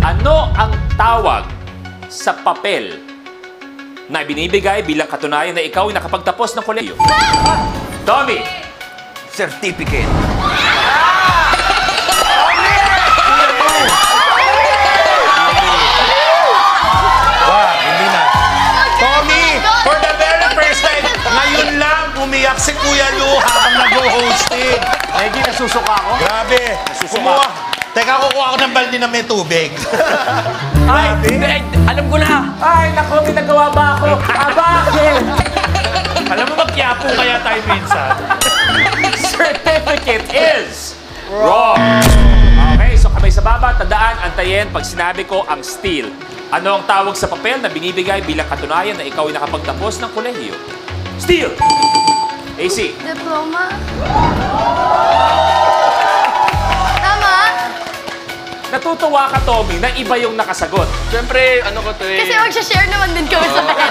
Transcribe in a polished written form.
Ano ang tawag sa papel na binibigay bilang katunayan na ikaw ay nakapagtapos ng kolehiyo? Tommy! Certificate. Wow, hindi na. Tommy, for the very first time, ngayon lang umiyak si Kuya Lu habang nag-hosting. Medyo nasusuka ako. Grabe. Kumuha. Teka, kukuha ako ng balde na may tubig. Ay, alam ko na. Ay, nako, may nagawa ba ako? Bakit? Alam mo, magkiyapo kaya tayo minsan. Certificate is wrong. Okay, so kamay sa baba, tandaan, antayin pag sinabi ko ang steal. Ano ang tawag sa papel na binibigay bilang katunayan na ikaw ay nakapagtapos ng kolehiyo? Steal! AC. Diploma? Tama? Natutuwa ka, Tommy, na iba yung nakasagot. Siyempre, ano ko to eh. Kasi magsha-share naman din kami sa kanya.